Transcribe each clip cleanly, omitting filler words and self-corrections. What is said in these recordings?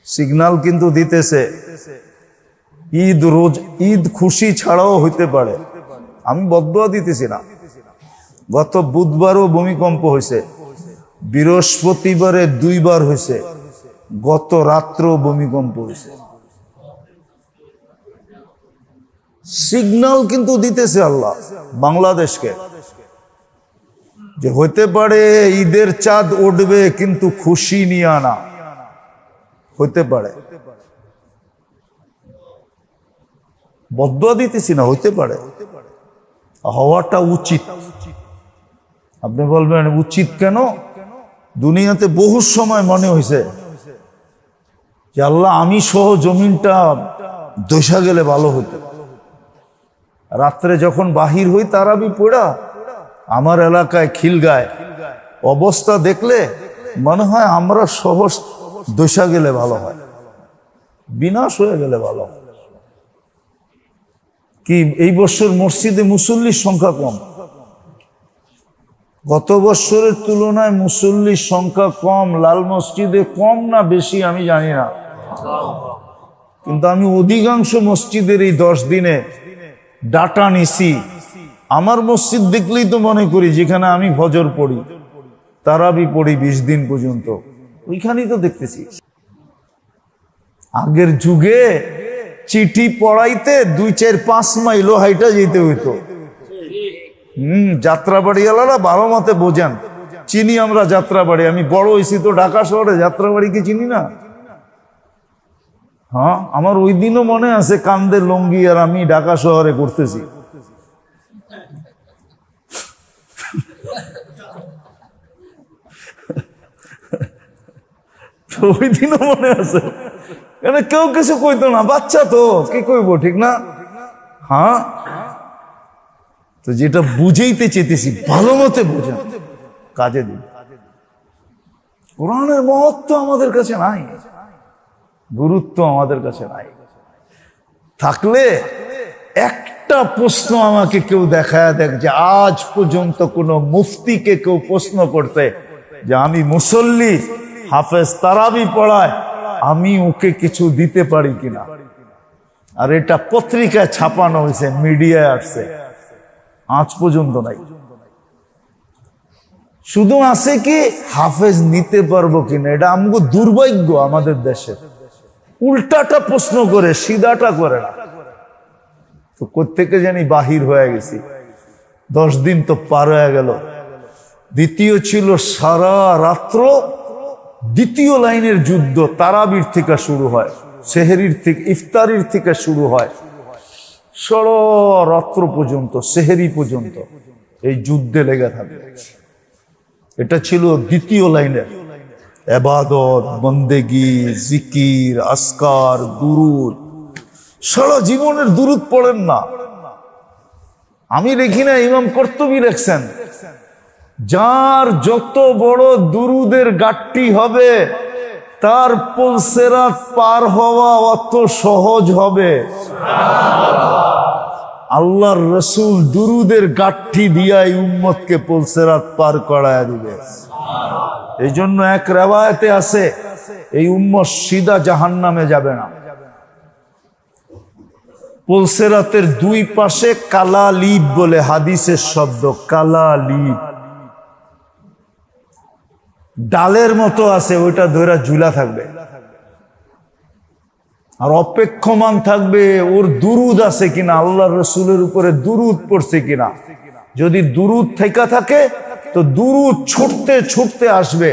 Signal কিন্তু দিতেছে ঈদ খুশি ছাড়াও হইতে পারে। আমি বদদুয়া দিতেছি না। গত বুধবারও ভূমিকম্প হয়েছে, বৃহস্পতিবারে 2 বার হয়েছে, গত রাত্রেও ভূমিকম্প হয়েছে। সিগন্যাল কিন্তু দিতেছে আল্লাহ বাংলাদেশকে যে হইতে পারে ঈদের চাঁদ উঠবে, কিন্তু খুশি নিয়ে আনা হইতে পারে। বদদুয়া দিতেছি না, হইতে পারে, হওয়াটা উচিত। আপনি বলবেন উচিত কেন? দুনিয়াতে বহু সময় মনে হয়েছে যে আল্লাহ আমি সহ জমিনটা দশা গেলে ভালো হতো। রাত্রে যখন বাহির হই তারাবি পড়া, আমার এলাকায় খিলগায় অবস্থা দেখলে মনে হয় আমরা সহ দশা গেলে ভালো হয়, বিনাশ হয়ে গেলে ভালো হয়। কি এই বছর মসজিদে মুসল্লির সংখ্যা কম? গত বছরের তুলনায় মুসল্লির সংখ্যা কম। লাল মসজিদে কম না বেশি আমি জানি না, কিন্তু আমি অধিকাংশ মসজিদের এই 10 দিনে ডাটা নিছি। আমার মসজিদ দেখলেই তো মনে করি যেখানে আমি ফজর পড়ি, তারাবি পড়ি 20 দিন পর্যন্ত, ওইখানেই তো দেখতেছি। আগের যুগে চিঠি পড়াইতে 2-4-5 মাইলও হাইটা যেতে হইতো। যাত্রাবাড়িওয়ালারা ভালো মতে বোঝেন, চিনি আমরা যাত্রাবাড়ি। আমি বড় হয়েছি তো ঢাকা শহরে, যাত্রাবাড়িকে চিনি না? হ্যাঁ, আমার ওই দিনও মনে আছে কান্দের লঙ্গি আর আমি ঢাকা শহরে করতেছি। তো ওই দিনও মনে আছে, কেন কেউ কিছু কইতো না, বাচ্চা তো কি কইবো, ঠিক না? হ্যাঁ, তো যেটা বুঝাইতে চেতেছি ভালো মতে বোঝেন, কাজে দিন। কোরআনের মহত্ব আমাদের কাছে নাই, গুরুত্ব আমাদের কাছে নাই। থাকলে একটা প্রশ্ন আমাকে কেউ দেখায় দেখ যে আজ পর্যন্ত কোন মুফতিকে কেউ প্রশ্ন করতে যে আমি মুসল্লি, হাফেজ তারাবি পড়ায়, আমি ওকে কিছু দিতে পারি কিনা। আর এটা পত্রিকায় ছাপানো হয়েছে, মিডিয়ায় আসছে, আজ পর্যন্ত নাই। শুধু আছে কি হাফেজ নিতে পারবো কিনা, এটা আমগো দুর্ভাগ্য আমাদের দেশে। উল্টাটা প্রশ্ন করে, সিধাটা করে না। তো কোত্থেকে জানি বাহির হয়ে গেছি। 10 দিন তো পার হয়ে গেল। দ্বিতীয় ছিল সারা রাত্র, দ্বিতীয় লাইনের যুদ্ধ তারাবির থেকে শুরু হয়, সেহরির থেকে, ইফতারির থেকে শুরু হয়, সারা রাত্র পর্যন্ত, সেহরি পর্যন্ত এই যুদ্ধে লেগে থাকে। এটা ছিল দ্বিতীয় লাইনের ইবাদত, বন্দেগি, জিকির, আসকার, দুরুদ। সারা জীবনের দুরুদ পড়েন না? আমি দেখি না, ইমাম কর্তুবী লেখছেন যার যত বড় দুরুদের গাট্টি হবে তার পুলসিরাত পার হওয়া অত সহজ হবে। আল্লাহর রাসূল দুরুদের গাট্টি দিয়াই উম্মতকে পুলসিরাত পার করায় দিবে। এই জন্য এক রিওয়ায়াতে আছে এই উম্মত সিধা জাহান্নামে যাবে না। পুলসিরাতের 2 পাশে কালা লিব বলে হাদিসের শব্দ, কালা লিব ডালের মতো আছে, ওইটা ধরে ঝুলা থাকবে আর অপেক্ষমান থাকবে ওর দুরুদ আছে কিনা, আল্লাহর রাসূলের উপরে দুরুদ পড়ছে কিনা। যদি দুরুদ থেকে থাকে তো দুরুদ ছুটতে ছুটতে আসবে,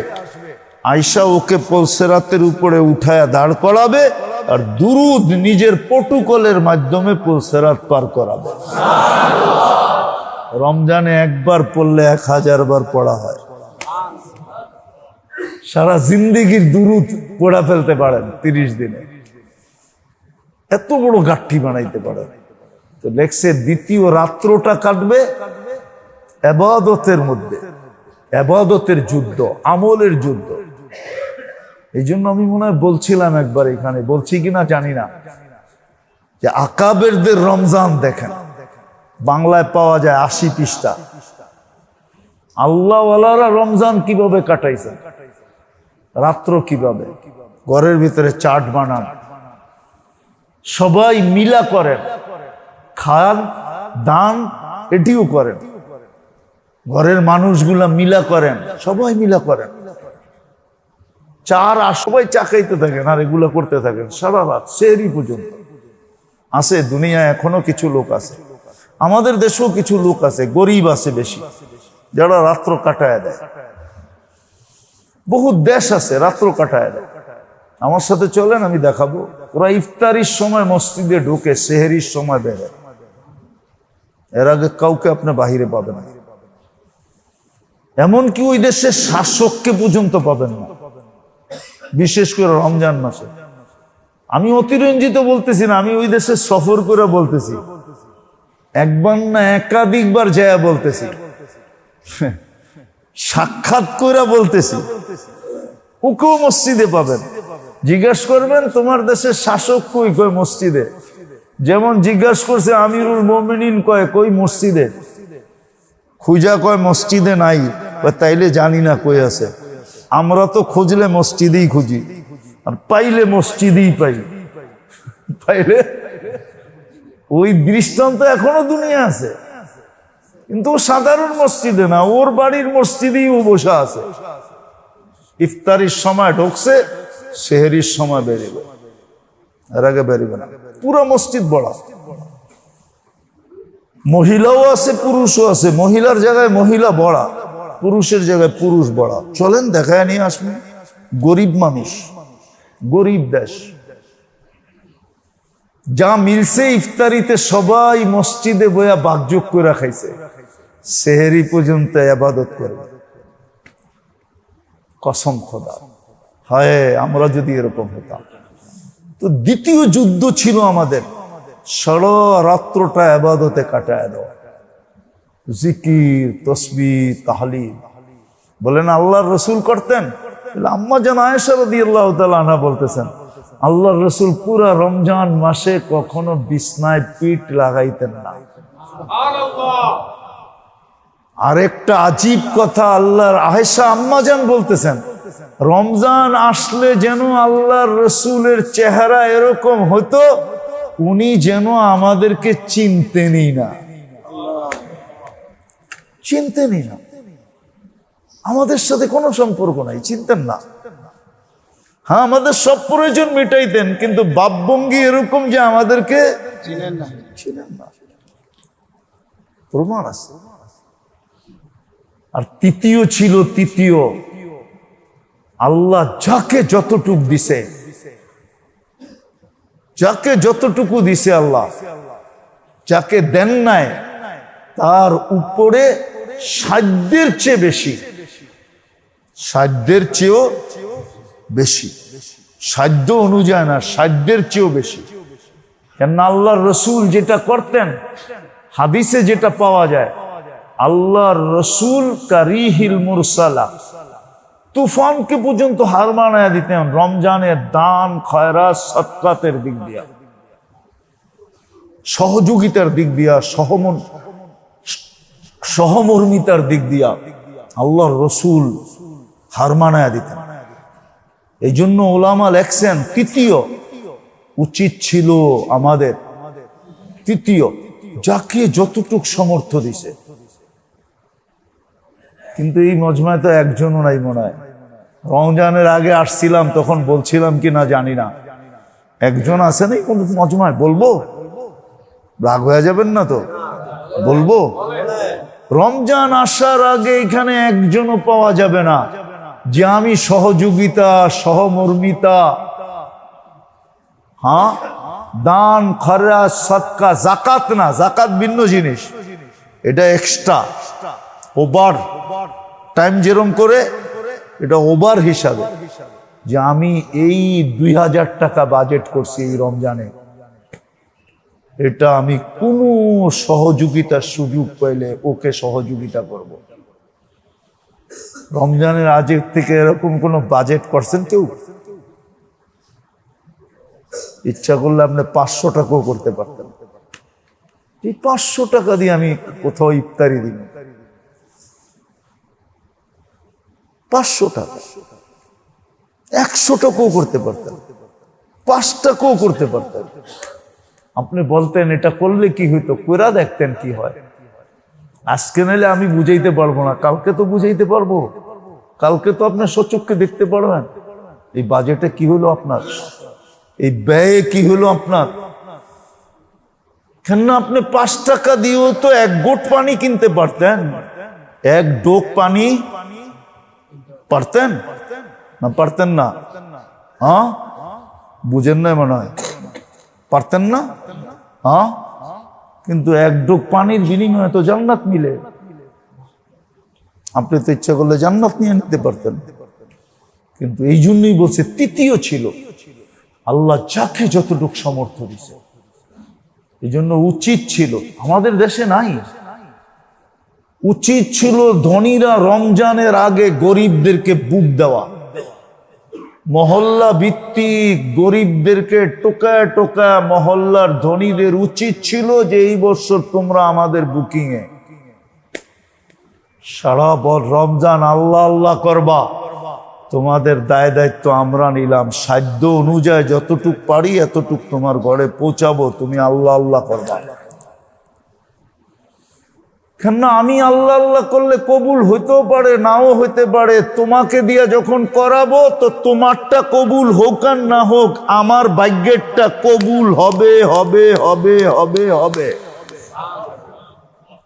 আয়েশা ওকে পুলসিরাতের উপরে উঠায়া দাঁড় করাবে আর দুরুদ নিজের প্রটোকলের মাধ্যমে পুলসিরাত পার করাবে। রমজানে একবার পড়লে 1000 বার পড়া হয়। সারা জিন্দেগির দুরুদ পড়া ফেলতে পারেন 30 দিনে, এত বড় গাঠি বানাইতে পারেন। তো লেখছে দ্বিতীয় রাত্রটা কাটবে ইবাদতের মধ্যে, ইবাদতের যুদ্ধ, আমলের যুদ্ধ। এই জন্য আমি মনে হয় বলছিলাম একবার, এখানে বলছি কিনা জানি না, যে আকাবেরদের রমজান দেখেন, বাংলায় পাওয়া যায় 80 পৃষ্ঠা। আল্লাহওয়ালারা রমজান কিভাবে কাটাইছেন, রাত্র কিভাবে, ঘরের ভিতরে চাট বানান, সবাই মিলা করেন, খান দান এটিও করেন, ঘরের মানুষগুলা মিলা করেন, সবাই মিলা করেন, চার আর সবাই চা খাইতে থাকেন আর এগুলা করতে থাকেন সারা রাত সেহরি পর্যন্ত। আছে দুনিয়ায় এখনো কিছু লোক আছে, আমাদের দেশেও কিছু লোক আছে, গরিব আছে বেশি, যারা রাত্র কাটায় দেয়। বহু দেশ আছে রাত্র কাটায় দেয়। আমার সাথে চলেন, আমি দেখাবো। ওরা ইফতারির সময় মসজিদে ঢুকে, সেহরির সময় বেড়ে, এর আগে কাউকে আপনি বাহিরে পাবেন না। এমনকি ওই দেশের শাসককে পর্যন্ত পাবেন না, বিশেষ করে রমজান মাসে। আমি অতিরঞ্জিত বলতেছি না, আমি ওই দেশে সফর করে বলতেছি, একবার না একাধিকবার যায় বলতেছি, সাক্ষাৎ করে বলতেছি। ওকেও মসজিদে পাবেন, জিজ্ঞেস করবেন তোমার দেশের শাসক কই, কই মসজিদে। যেমন জিজ্ঞেস করছে আমিরুল মোমিনিন কয়, কই মসজিদে। খুঁজা কয় মসজিদে নাই, তাইলে জানি না কই আছে। আমরা তো খুঁজলে মসজিদেই খুঁজি, আর পাইলে মসজিদেই পাই, পাইলে। ওই দৃষ্টান্ত এখনো দুনিয়া আছে, কিন্তু সাধারণ মসজিদে না, ওর বাড়ির মসজিদেই ও বসা আছে। ইফতারির সময় ঢুকছে, সেহরির সময় বেরিবে, এর আগে বেরিবে না। পুরো মসজিদ বড়, মহিলাও আছে পুরুষও আছে, মহিলার জায়গায় মহিলা বড়া, পুরুষের জায়গায় পুরুষ বড়া। চলেন দেখায় নিয়ে আসবেন। গরিব মানুষ, গরিব দেশ, যা মিলছে ইফতারিতে সবাই মসজিদে বইয়া বাগযোগ করে খাইছে, সেহরি পর্যন্ত ইবাদত করবে। কসম খোদা, হায় আমরা যদি এরকম হতাম। তো দ্বিতীয় যুদ্ধ ছিল আমাদের, সারা রাত্রটা ইবাদতে কাটায় দেওয়া, জিকির তসবিহ তাহলিল। বলেন আল্লাহর রসুল করতেন? আম্মা জান আয়েশা রাদিয়াল্লাহু তাআলা আনহা বলতেছেন, আল্লাহর রসুল পুরা রমজান মাসে কখনো বিছনায় পিঠ লাগাইতেন না। আরেকটা আজীব কথা, আল্লাহর আয়েশা আম্মা জান বলতেছেন, রমজান আসলে যেন আল্লাহর রসুলের চেহারা এরকম হতো, উনি যেন আমাদেরকে চিনতেনই না, চিনতেনই না, আমাদের সাথে কোনো সম্পর্ক নাই, চিনতেন না। হ্যাঁ, আমাদের সব প্রয়োজন মিটাইতেন, কিন্তু বাপভঙ্গি এরকম যে আমাদেরকে চিনেন না, চিনেন না, প্রমাণ আছে। আর তৃতীয় ছিল, তৃতীয়, আল্লাহ যাকে যতটুক দিছে, যাকে যতটুকু দিছে, আল্লাহ যাকে দেন নাই তার উপরে সাধ্যের চেয়ে বেশি, সাধ্যের চেয়েও বেশি, সাধ্য অনুযায়ী না, সাধ্যের চেয়েও বেশি। কেন আল্লাহর রসুল যেটা করতেন, হাদিসে যেটা পাওয়া যায়, আল্লাহর রসুল কারিহিল মুরসালা, তুফানকে পর্যন্ত হার মানায়া দিতেন রমজানের দান খয়রাত সদকাতের দিক দিয়া, সহযোগিতার দিক দিয়া, সহমর্মিতার দিক দিয়া আল্লাহর রসুল হার মানায়া দিতেন। এই জন্য ওলামা লেখছেন, তৃতীয় উচিত ছিল আমাদের, তৃতীয় যাকে যতটুক সমর্থ দিছে। কিন্তু এই মজমায় তো একজনও নাই মনে হয়। রমজানের আগে আসছিলাম, তখন বলছিলাম কি না জানি না, একজন আছে নাই কোন মজমায়? বলবো, রাগ হয়ে যাবেন না তো? বলবো, রমজান আসার আগে এখানে একজনও পাওয়া যাবে না যে আমি সহযোগিতা, সহমর্মিতা, হ্যাঁ, দান খয়রাত সদকা, যাকাত না, যাকাত ভিন্ন জিনিস, এটা এক্সট্রা, ওভার টাইম যেরকম করে, এটা ওভার হিসাবে, যে আমি এই 2000 টাকা বাজেট করছি এই রমজানে, এটা আমি কোনো সহযোগিতার সুযোগ পাইলে ওকে সহযোগিতা করব। রমজানের আগের থেকে এরকম কোন বাজেট করছেন কেউ? ইচ্ছা করলে আপনি 500 টাকাও করতে পারতেন। এই 500 টাকা দিয়ে আমি কোথাও ইফতারি দিব, 500 টাকা, 100 টাকাও করতে পারতেন, 5 টাকাও করতে পারতেন। আপনি বলতেন এটা করলে কি হইতো, কইরা দেখতেন কি হয়। আজকে নাইলে আমি বুঝাইতে পারবো না, কালকে তো বুঝাইতে পারবো, কালকে তো আপনার সচক্ষে দেখতে পারবেন এই বাজেটে কি হলো আপনার, এই ব্যয়ে কি হলো আপনার। কেন আপনি 5 টাকা দিয়েও তো 1 গোট পানি কিনতে পারতেন, 1 ডোক পানি পারতেন না, পারতেন না? হ্যাঁ, বুঝেন না মনে হয়, পারতেন না? হ্যাঁ, কিন্তু 1 ডোক পানির বিনিময়ে তো জান্নাত মিলে। আপনি তো ইচ্ছা করলে জান্নাত নিয়ে নিতে পারতেন। কিন্তু এই জন্যই বলছে তৃতীয় ছিল, আল্লাহ যাকে যতটুকু সামর্থ্য দিছে। এই জন্য উচিত ছিল, আমাদের দেশে নাই, উচিত ছিল ধনীরা রমজানের আগে গরিবদেরকে বুক দেওয়া, মহল্লা ভিত্তিক গরিবদেরকে টোকায় টোকায় মহল্লার ধনীদের উচিত ছিল যে এই বছর তোমরা আমাদের বুকিং এ সারা রমজান আল্লাহ আল্লাহ করবা, তোমাদের দায় দায়িত্ব আমরা নিলাম, সাধ্য অনুযায়ী যতটুক পারি এতটুক তোমার ঘরে পৌঁছাবো, তুমি আল্লাহ আল্লাহ করবা। কেননা আমি আল্লাহ আল্লাহ করলে কবুল হইতেও পারে নাও হইতে পারে, তোমাকে দিয়া যখন করাবো তো তোমারটা কবুল হোক আর না হোক আমার ভাগ্যেরটা কবুল হবে হবে হবে হবে হবে,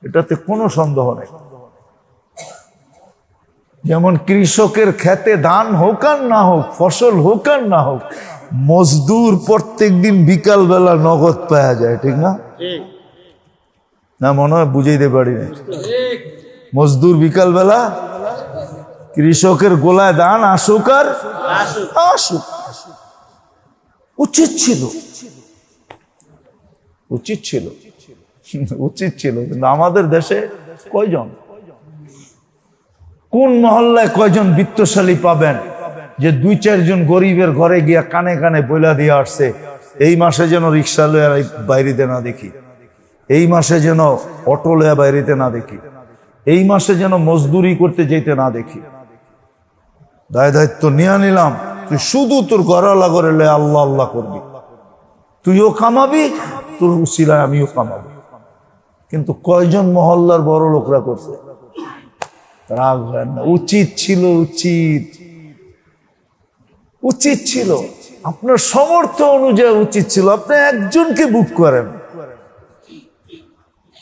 এটাতে কোনো সন্দেহ নেই। যেমন কৃষকের খেতে ধান হোক আর না হোক, ফসল হোক আর না হোক, মজদুর প্রত্যেক দিন বিকাল বেলা নগদ পাওয়া যায়, ঠিক না? না মনে হয় বুঝাইতে পারি না। মজদুর বিকাল বেলা, কৃষকের গোলায় ধান আসুক আর আসুক। উচিত ছিল, উচিত ছিল, উচিত ছিল। কিন্তু আমাদের দেশে কয়জন, কোন মহল্লায় কয়জন বিত্তশালী পাবেন যে 2-4 জন গরিবের ঘরে গিয়া কানে কানে বইলা দিয়ে আসছে এই মাসে যেন রিক্সা লইয়া বাইরেতে না দেখি, এই মাসে যেন অটো লইয়া বাইরেতে না দেখি, এই মাসে যেন মজদুরি করতে যেতে না দেখি। দায় দায়িত্ব নিয়ে নিলাম, তুই শুধু তোর ঘরওয়ালা করে লে আল্লাহ আল্লাহ করবি, তুইও কামাবি, তোর উসিলায় আমিও কামাবো। কিন্তু কয়জন মহল্লার বড় লোকরা করছে? রাগ হয় না? উচিত ছিল, উচিত উচিত ছিল, আপনার সামর্থ্য অনুযায়ী উচিত ছিল আপনি একজনকে বুক করেন,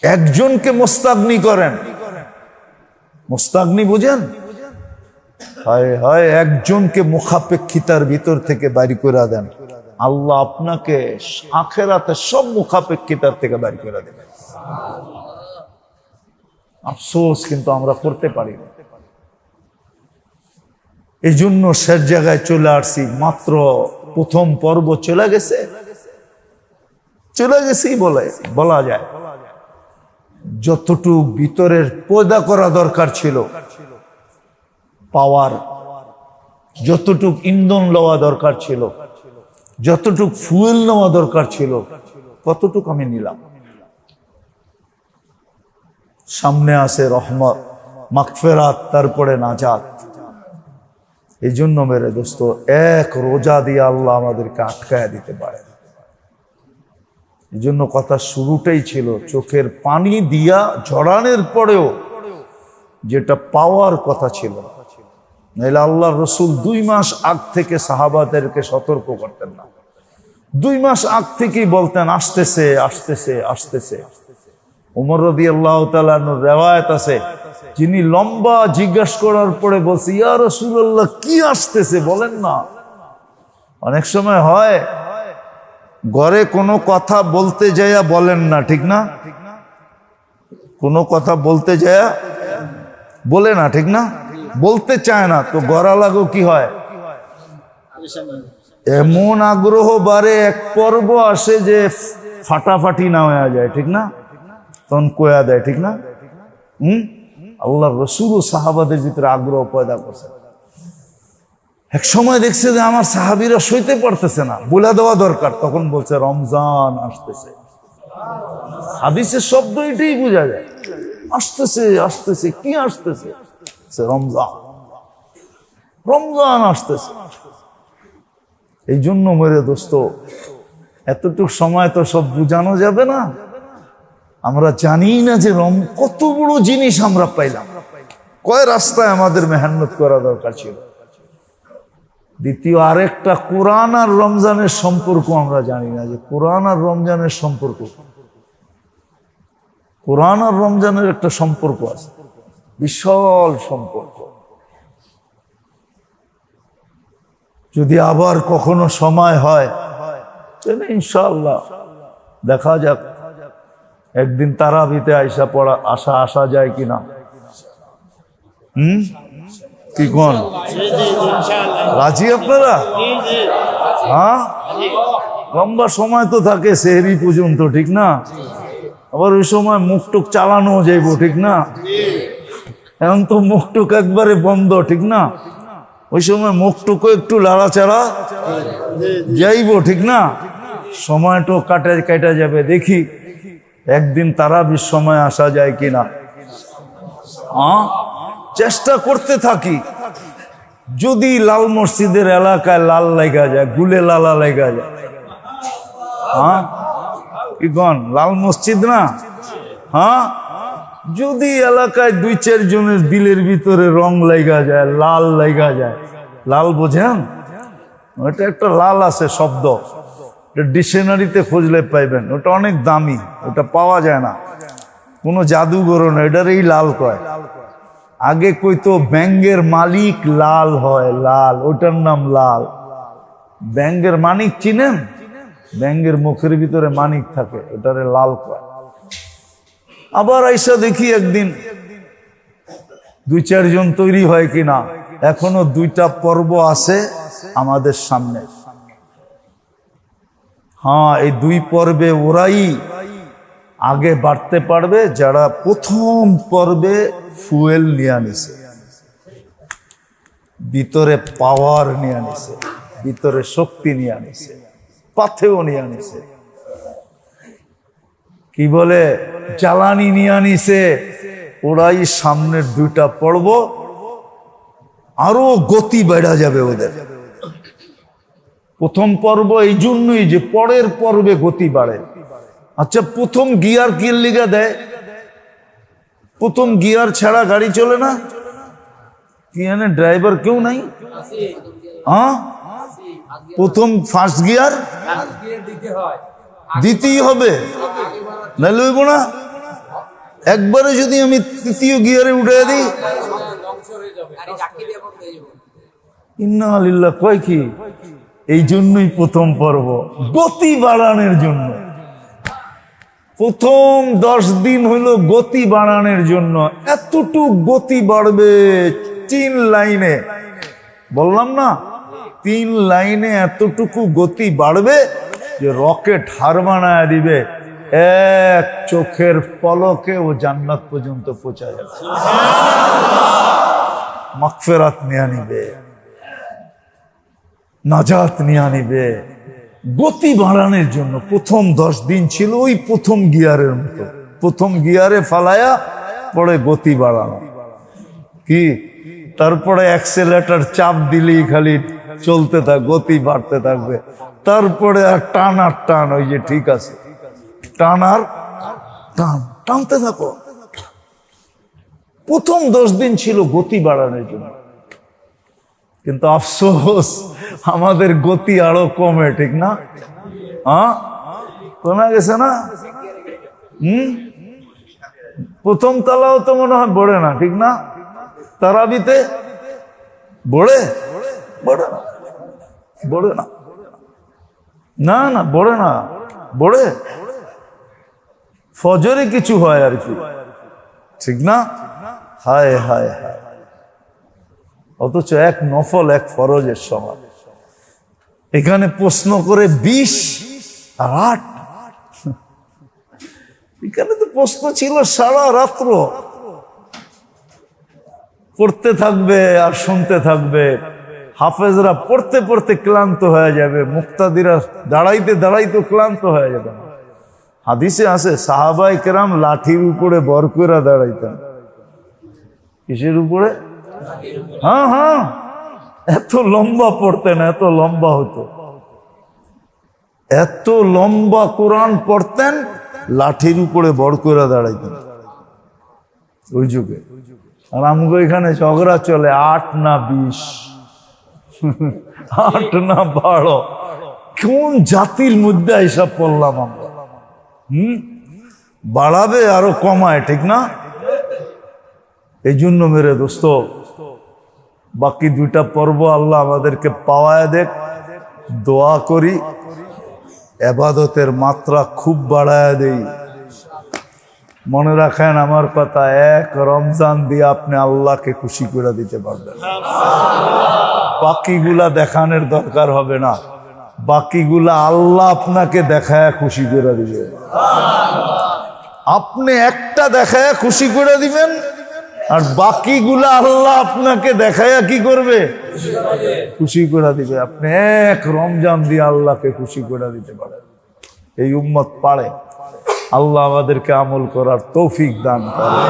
একজনকে মোস্তাগনি করেন। মোস্তাগনি বুঝেন? হায় হায়, একজনকে মুখাপেক্ষিতার ভিতর থেকে বাইরে করে দেন, আল্লাহ আপনাকে আখিরাতে সব মুখাপেক্ষিতার থেকে বাইরে করে দেবেন। আফসোস, কিন্তু আমরা করতে পারি না। এই জন্য শেষ জায়গায় চলে আসছি, মাত্র প্রথম পর্ব চলে গেছে, চলে গেছেই বলা যায়। যতটুক ভিতরের পয়দা করা দরকার ছিল, পাওয়ার যতটুক ইন্ধন লওয়া দরকার ছিল, যতটুক ফুয়েল নেওয়া দরকার ছিল, কতটুক আমি নিলাম। সামনে আছে রহমত, মাগফিরাত, তারপরে নাজাত। এই জন্য মেরে দোস্ত, এক রোজা দিয়ে আল্লাহ আমাদেরকে আটকায়া দিতে পারে। এই জন্য কথা শুরুটাই ছিল চোখের পানি দিয়া ঝরানোর পরেও যেটা পাওয়ার কথা ছিল, নাহলে আল্লাহ রসুল 2 মাস আগ থেকে সাহাবাদেরকে সতর্ক করতেন না। 2 মাস আগ থেকেই বলতেন আসতেছে আসতেছে আসতেছে। উমর রাদিয়াল্লাহু তাআলা আনহুর রিওয়ায়াত আছে, যিনি লম্বা জিজ্ঞাসা করার পরে বলছে, ইয়া রাসূলুল্লাহ কি আসতেছে বলেন না। অনেক সময় হয় ঘরে কোনো কথা বলতে যাইয়া বলেন না, ঠিক না? কোনো কথা বলতে যাইয়া বলে না, ঠিক না? বলতে চায় না, তো গড়া লাগো কি হয়, এমন আগ্রহ বাড়ে, এক পর্ব আসে যে ফাটাফাটি না হয়ে যায়, ঠিক না? তখন কয়া দেয়, ঠিক না? আল্লাহ রসুল ও সাহাবাদের ভিতরে আগ্রহ পয়দা করছে। এক সময় দেখছে যে আমার সাহাবীরা সইতে পারতেছে না, বলে দেওয়া দরকার, তখন বলছে রমজান আসতেছে। হাদিসের শব্দ এটাই বোঝা যায়, আসতেছে আসতেছে। কি আসতেছে? রমজান, রমজান আসতেছে। এই জন্য মেরে দোস্ত, এতটুক সময় তো সব বুঝানো যাবে না। আমরা জানি না যে কত বড় জিনিস আমরা পাইলাম, কয় রাস্তায় আমাদের মেহনত করা দরকার ছিল। দ্বিতীয় আরেকটা, কোরআন আর রমজানের সম্পর্ক আমরা জানি না, যে কোরআন আর রমজানের সম্পর্ক, কোরআন আর রমজানের একটা সম্পর্ক আছে, বিশাল সম্পর্ক। যদি আবার কখনো সময় হয় তাহলে ইনশাআল্লাহ দেখা যাক, একদিন তারাবিতে আইসা পড়া আসা যায় কিনা। কি কোন রাজি আপনারা? হ্যাঁ, লম্বা সময় তো থাকে সেহরি পর্যন্ত, ঠিক না? আবার ওই সময় মুখটুক চালানো যাইব, ঠিক না? এখন তো মুখটুক একবারে বন্ধ, ঠিক না? ওই সময় মুখটুকু একটু লাড়াচাড়া যাইব, ঠিক না? সময়টা কাটা যাবে। দেখি একদিন তারাবির সময় আসা যায় কিনা। চেষ্টা করতে থাকি। যদি লাল মসজিদের এলাকায় লাল লেগা যায়, গুলে লালা লেগা যায়, কি কন? লাল মসজিদ না? যদি এলাকায় 2-4 জনের দিলের ভিতরে রং লেগা যায়, লাল লেগা যায়, লাল বোঝেন? ওটা একটা লাল আছে শব্দ, ডিকশনারিতে খুঁজলে পাইবেন। ওটা অনেক দামি, ওটা পাওয়া যায় না, কোনো জাদুঘর না, এটার এই লাল কয়। আগে কইতো ব্যাঙ্গের মালিক লাল হয়, লাল, ওটার নাম লাল। ব্যাঙ্গের মানিক চিনেন? ব্যাঙ্গের মুখের ভিতরে মানিক থাকে, ওটারে লাল কয়। আবার আইসা দেখি একদিন 2-4 জন তৈরি হয় কিনা। এখনো 2টা পর্ব আছে আমাদের সামনে। এই 2 পর্বে ওরাই আগে বাড়তে পারবে যারা প্রথম পর্বে ফুয়েল নিয়ে আনিছে, ভিতরে পাওয়ার নিয়ে আনিছে, ভিতরে শক্তি নিয়ে আনিছে, পাথেও নিয়ে আনিছে, কি বলে জ্বালানি নিয়ে আনিছে। ওরাই সামনের 2টা পর্ব, আরো গতি বেড়া যাবে ওদের। প্রথম পর্ব এই জন্যই যে পরের পর্বে গতি বাড়ে। আচ্ছা, প্রথম গিয়ার কি লিগা দেয়? প্রথম গিয়ার ছাড়া গাড়ি চলে না? কি জানে ড্রাইভার কেউ নাই? প্রথম ফার্স্ট গিয়ার দিতেই হবে, না লইব না। একবারে যদি আমি 3য় গিয়ারে উঠে দিই, ইন্না লিল্লাহ, কয় কি? এই জন্যই প্রথম পর্ব গতি বাড়ানোর জন্য। প্রথম 10 দিন হইল গতি বাড়ানোর জন্য। এতটুক গতি বাড়বে 3 লাইনে, বললাম না 3 লাইনে এতটুকু গতি বাড়বে যে রকেট হার বানায় দিবে। এক চোখের পলকে ও জান্নাত পর্যন্ত পৌঁছা যাবে, মাগফিরাত নিয়ে নিবে, নাজাত নিয়ে নিবে। গতি বাড়ানোর জন্য প্রথম 10 দিন ছিল ওই প্রথম গিয়ারের মতো, প্রথম গিয়ারে ফালায়া পরে গতি বাড়ানো। কি তারপরে অ্যাক্সেলেটর চাপ দিলেই খালি চলতে থাক, গতি বাড়তে থাকবে। তারপরে আর টান আর টান, ওই যে ঠিক আছে, টান আর টান, টানতে থাকো। প্রথম 10 দিন ছিল গতি বাড়ানোর জন্য, কিন্তু আফসোস আমাদের গতি আরো কমে, ঠিক না? কমে গেছে না? প্রথম তালাও তো মনে হয় বড়ে না, ঠিক না? তারাবিতে বড়ে বড়ে না, বড়ে না, না না বড়ে না, বড়ে ফজরে কিছু হয় আর কি, ঠিক না? হায় হায় হায়, অথচ এক নফল এক ফরজের সমান। এখানে প্রশ্ন করে 20 আর 8। এখানে তো প্রশ্ন ছিল সারা রাত্র পড়তে থাকবে আর শুনতে থাকবে। হাফেজরা পড়তে পড়তে ক্লান্ত হয়ে যাবে, মুক্তাদিরা দাঁড়াইতে দাঁড়াইতে ক্লান্ত হয়ে যাবে। হাদিসে আছে সাহাবায়ে কেরাম লাঠির উপরে বর কইরা দাঁড়াইতেন। কিসের উপরে? হ্যাঁ, এত লম্বা পড়তেন, এত লম্বা হতো। এত লম্বা কোরআন পড়তেন, লাঠির উপরে বড় করে দাঁড়াইতেন ওই যুগে। আর আমগো এখানে ঝগড়া চলে 8 না 20, 8 না 12। কোন জাতির মধ্যে এসব পড়লাম আমরা? বাড়াবে আরো কমায়, ঠিক না? এই জন্য মেরে দোস্ত, বাকি 2টা পর্ব আল্লাহ আমাদেরকে পাওয়ায় দেখ। দোয়া করি ইবাদতের মাত্রা খুব বাড়ায় দেই। মনে রাখেন আমার কথা, 1 রমজান দিয়ে আপনি আল্লাহকে খুশি করে দিতে পারবেন। বাকিগুলা দেখানোর দরকার হবে না, বাকিগুলা আল্লাহ আপনাকে দেখায় খুশি করে দিবে। আপনি একটা দেখায় খুশি করে দিবেন, আর বাকিগুলা আল্লাহ আপনাকে দেখায় কি করবে? খুশি করে দিবে। আপনি 1 রমজান দিয়ে আল্লাহকে খুশি করে দিতে পারেন। এই উম্মত পারে। আল্লাহ আমাদেরকে আমল করার তৌফিক দান করেন।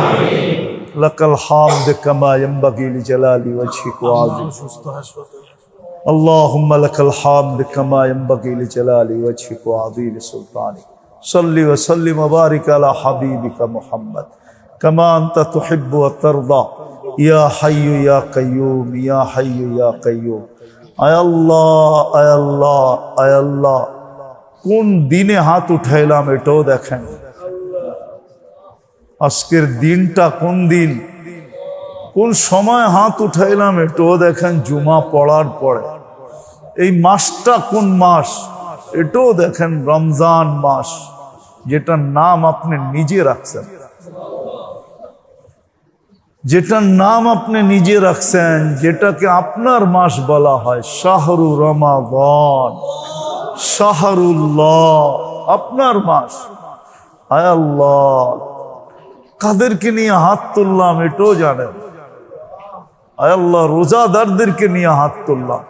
লাকাল হামদ কামা ইয়ানবাগি লিজালালি ওয়াজহিকা ওয়া আযীম। আল্লাহুম্মা লাকাল হামদ কামা ইয়ানবাগি লিজালালি ওয়াজহিকা ওয়া আযীম সুলতানিক। সাল্লি ওয়া সাল্লিম ওয়া বারিক আলা হাবিবিকা মুহাম্মদ কামা আনতা তুহিব্বু ওয়া তারদা ইয়া হাইয়্যু ইয়া কাইয়্যুম ইয়া হাইয়্যু ইয়া কাইয়্যুম। আয় আল্লাহ, আয় আল্লাহ, আয় আল্লাহ, কোন দিনে হাত উঠাইলাম এটাও দেখেন। আজকের দিনটা কোন দিন, কোন সময় হাত উঠাইলাম এটাও দেখেন। জুমা পড়ার পরে। এই মাসটা কোন মাস এটাও দেখেন। রমজান মাস, যেটার নাম আপনি নিজে রাখছেন, যেটার নাম আপনি নিজে রাখছেন, যেটাকে আপনার মাস বলা হয়। শাহরু রমাদান, শাহরুল্লাহ, আপনার মাস। আয় আল্লাহ, কাদেরকে নিয়ে হাত তুললাম এটাও জানেন। আয় আল্লাহ, রোজাদারদেরকে নিয়ে হাত তুললাম।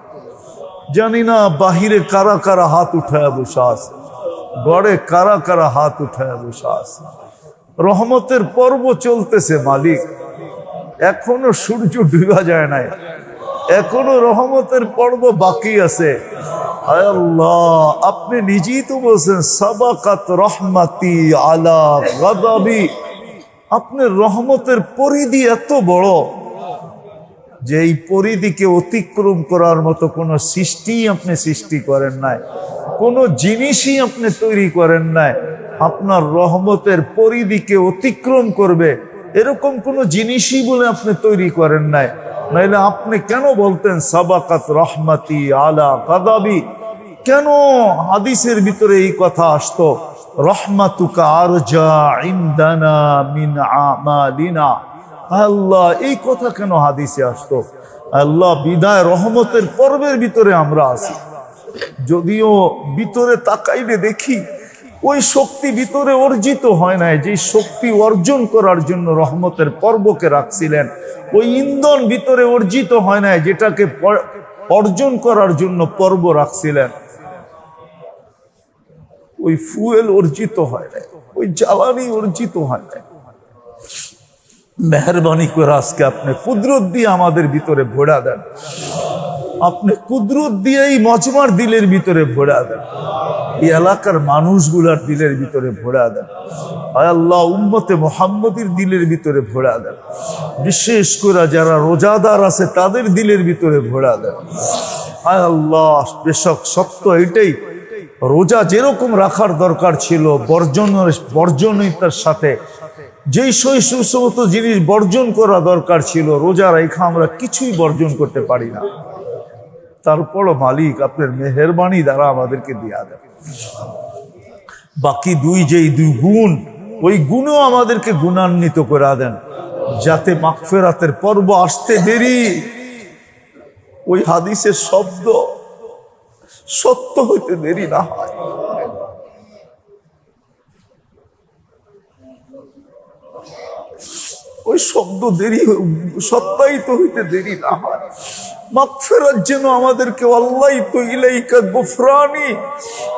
জানি না বাহিরে কারা কারা হাত উঠায় বসে আছে, ঘরে কারা কারা হাত উঠায় বসে আছে। রহমতের পর্ব চলতেছে মালিক, এখনো সূর্য ডুবা যায় নাই, এখনো রহমতের পর্ব বাকি আছে। আয় আল্লাহ, আপনি নিজেই তো বলছেন সাবাকাত রহমাতি আলা গাদাবি। আপনার রহমতের পরিধি এত বড় যে এই পরিধিকে অতিক্রম করার মতো কোনো সৃষ্টি আপনি সৃষ্টি করেন নাই, কোনো জিনিসই আপনি তৈরি করেন নাই। আপনার রহমতের পরিধিকে অতিক্রম করবে এরকম কোনো জিনিসই বলে আপনি তৈরি করেন নাই। নাইলে আপনি কেন বলতেন সাবাকাত রহমাতি আলা গাদাবি? কেন হাদিসের ভিতরে এই কথা আসতো, রহমাতুকা আরজা ইনদানা মিন আমালিনা? আল্লাহ, এই কথা কেন হাদিসে আসতো? আল্লাহ, বিদায় রহমতের পর্বের ভিতরে আমরা আছি। যদিও ভিতরে তাকাইলে দেখি ওই শক্তি ভিতরে অর্জিত হয় নাই, যে শক্তি অর্জন করার জন্য রহমতের পর্বকে রাখছিলেন। ওই ইন্ধন ভিতরে অর্জিত হয় নাই, যেটাকে অর্জন করার জন্য পর্ব রাখছিলেন। ওই ফুয়েল অর্জিত হয় নাই, ওই জ্বালানি অর্জিত হয় নাই। মেহরবানি করে আজকে আপনি কুদরত দিয়ে আমাদের ভিতরে ভরা দেন। আপনি কুদরত দিয়ে এই মজমার দিলের ভিতরে ভরা দেন, এই এলাকার মানুষগুলার দিলের ভিতরে ভরা দেন। আয় আল্লাহ, উম্মতে মুহাম্মদীর দিলের ভিতরে ভরা দেন। বিশেষ করে যারা রোজাদার আছে তাদের দিলের ভিতরে ভরা দেন। আয় আল্লাহ, বেশক সত্য এটাই, রোজা যেরকম রাখার দরকার ছিল বর্জনীয়তার সাথে, যেই সমস্ত জিনিস বর্জন করা দরকার ছিল, রোজা রেখা আমরা কিছুই বর্জন করতে পারি না। তারপরও মালিক আপনার মেহেরবানি দ্বারা আমাদেরকে দিয়া দেন। বাকি যেই দুই গুণ, ওই গুণও আমাদেরকে গুণান্বিত করে দেন, যাতে মাগফিরাতের পর্ব আসতে দেরি ওই হাদিসের শব্দ সত্য হইতে দেরি না হয়। ওই শব্দ দেরি সত্যায়িত হইতে দেরি না হয়। মাগফিরাত যেন আমাদেরকে, আল্লাহ তো ইলাইকা গুফরানি,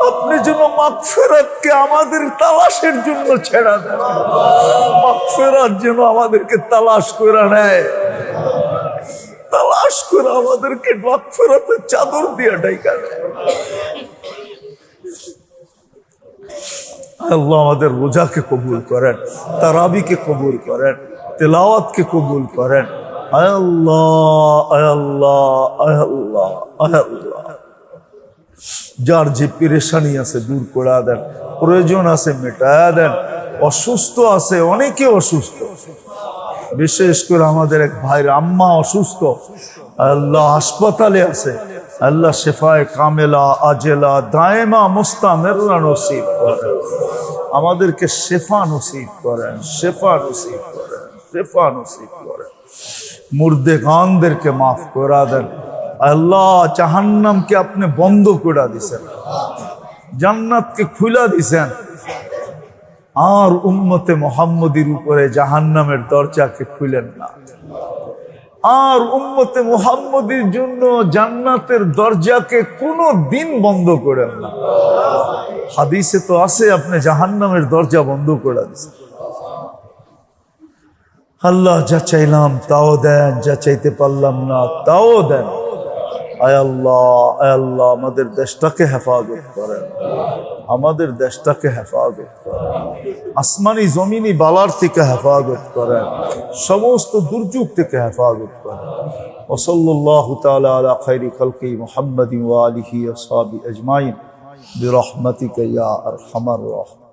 আপনি যেন মাগফিরাতকে আমাদের তালাশের জন্য ছেড়া দেন। মাগফিরাত যেন আমাদেরকে তালাশ করে নেয়, তালাশ করে আমাদেরকে মাগফিরাতের চাদর দিয়ে ঢাকা দেয়। আল্লাহ আমাদের রোজাকে কবুল করেন, তারাবিকে কবুল করেন, তেলাওয়াতকে কবুল করেন। আয় আল্লাহ, আয় আল্লাহ, আয় আল্লাহ, আয় আল্লাহ, যার যে পেরেশানি আছে দূর করে দেন, প্রয়োজন আছে মেটায়া দেন, অসুস্থ আছে অনেকে অসুস্থ, বিশেষ করে আমাদের এক ভাইয়ের আম্মা অসুস্থ, আল্লাহ হাসপাতালে আছে, আল্লাহ শেফায়ে কামেলা আজেলা দায়েমা মুস্তামের নসিব করেন, আমাদেরকে শেফা নসিব করেন, শেফা নসিব করেন, শেফা নসিব করেন। মুর্দে গানদেরকে মাফ করা দেন। আল্লাহ জাহান্নামকে আপনি বন্ধ করে দিছেন, জান্নাতকে খুলা দিছেন, আর উম্মতে মুহাম্মদীর উপরে জাহান্নামের দরজাকে খুলেন না, আর উম্মতে মুহাম্মদীর জন্য জান্নাতের দরজাকে কোনো দিন বন্ধ করেন না। হাদিসে তো আছে আপনি জাহান্নামের দরজা বন্ধ করে দিয়েছেন। আল্লাহ যা চাইলাম তাও দেন, যা চাইতে পারলাম না তাও দেন। আয় আল্লাহ, আয় আল্লাহ আমাদের দেশটাকে হেফাজত করেন, আমাদের দেশটাকে হেফাজত করেন, আসমানি জমিনি বালার থেকে হেফাজত করেন, সমস্ত দুর্যোগ থেকে হেফাজত করেন। ওয়াসাল্লাল্লাহু তাআলা আলা খায়রি খালকি মুহাম্মাদিন ওয়া আলিহি ওয়া সাহবিহি আজমাইন বিরহমাতিকা ইয়া আরহামার রাহিমিন।